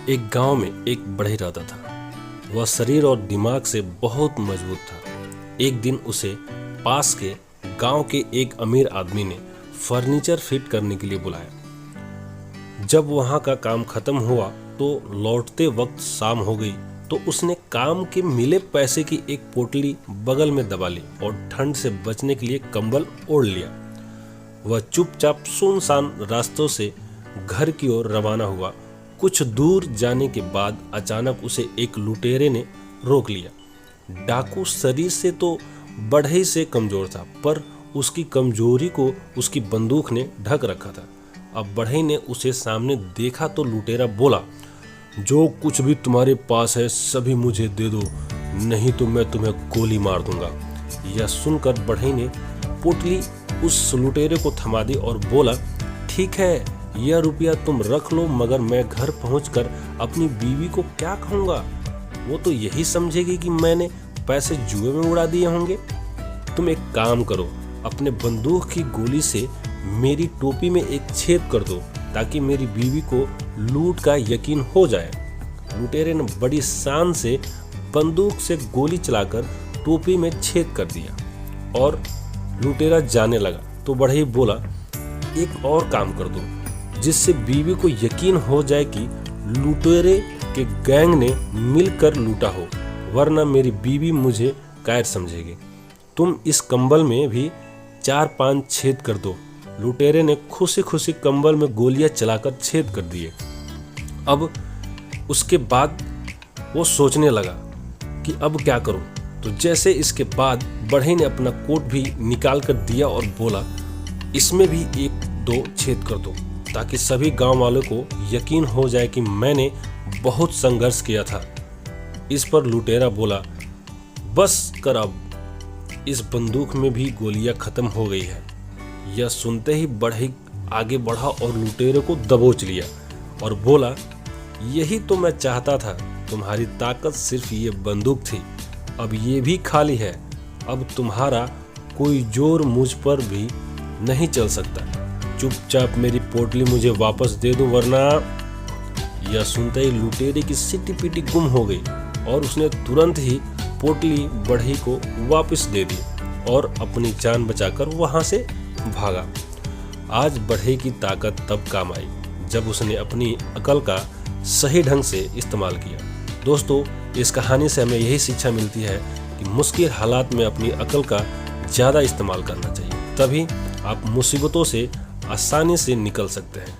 एक गांव में एक बढ़ई रहता था। वह शरीर और दिमाग से बहुत मजबूत था। एक दिन उसे पास के गांव के एक अमीर आदमी ने फर्नीचर फिट करने के लिए बुलाया। जब वहां का काम खत्म हुआ तो लौटते वक्त शाम हो गई, तो उसने काम के मिले पैसे की एक पोटली बगल में दबा ली और ठंड से बचने के लिए कंबल ओढ़ लिया। वह चुपचाप सुनसान रास्तों से घर की ओर रवाना हुआ। कुछ दूर जाने के बाद अचानक उसे एक लुटेरे ने रोक लिया। डाकू शरीर से तो बढ़ई से कमजोर था, पर उसकी कमजोरी को उसकी बंदूक ने ढक रखा था। अब बढ़ई ने उसे सामने देखा तो लुटेरा बोला, जो कुछ भी तुम्हारे पास है सभी मुझे दे दो, नहीं तो मैं तुम्हें गोली मार दूंगा। यह सुनकर बढ़ई ने पोटली उस लुटेरे को थमा दी और बोला, ठीक है, यह रुपया तुम रख लो, मगर मैं घर पहुंचकर अपनी बीवी को क्या कहूँगा? वो तो यही समझेगी कि मैंने पैसे जुए में उड़ा दिए होंगे। तुम एक काम करो, अपने बंदूक की गोली से मेरी टोपी में एक छेद कर दो, ताकि मेरी बीवी को लूट का यकीन हो जाए। लुटेरे ने बड़ी शान से बंदूक से गोली चलाकर टोपी में छेद कर दिया और लुटेरा जाने लगा। तो बढ़ई बोला, एक और काम कर दो, जिससे बीवी को यकीन हो जाए कि लुटेरे के गैंग ने मिलकर लूटा हो, वरना मेरी बीवी मुझे कायर समझेगी। तुम इस कंबल में भी 4-5 छेद कर दो। लुटेरे ने खुशी खुशी कंबल में गोलियां चलाकर छेद कर दिए। अब उसके बाद वो सोचने लगा कि अब क्या करूं। तो जैसे इसके बाद बढ़ई ने अपना कोट भी निकाल कर दिया और बोला, इसमें भी 1-2 छेद कर दो, ताकि सभी गांव वालों को यकीन हो जाए कि मैंने बहुत संघर्ष किया था। इस पर लुटेरा बोला, बस कर, अब इस बंदूक में भी गोलियां खत्म हो गई है। यह सुनते ही बढ़ई आगे बढ़ा और लुटेरे को दबोच लिया और बोला, यही तो मैं चाहता था, तुम्हारी ताकत सिर्फ ये बंदूक थी, अब ये भी खाली है। अब तुम्हारा कोई जोर मुझ पर भी नहीं चल सकता। चुपचाप मेरी पोटली मुझे वापस दे दो, वरना। यह सुनते ही लुटेरे की सिटी पिटी गुम हो गई और उसने तुरंत ही पोटली बढ़ई को वापस दे दी और अपनी जान बचाकर वहां से भागा। आज बढ़ई की ताकत तब काम आई जब उसने अपनी अकल का सही ढंग से इस्तेमाल किया। दोस्तों, इस कहानी से हमें यही शिक्षा मिलती है कि मुश्किल हालात में अपनी अकल का ज़्यादा इस्तेमाल करना चाहिए, तभी आप मुसीबतों से आसानी से निकल सकते हैं।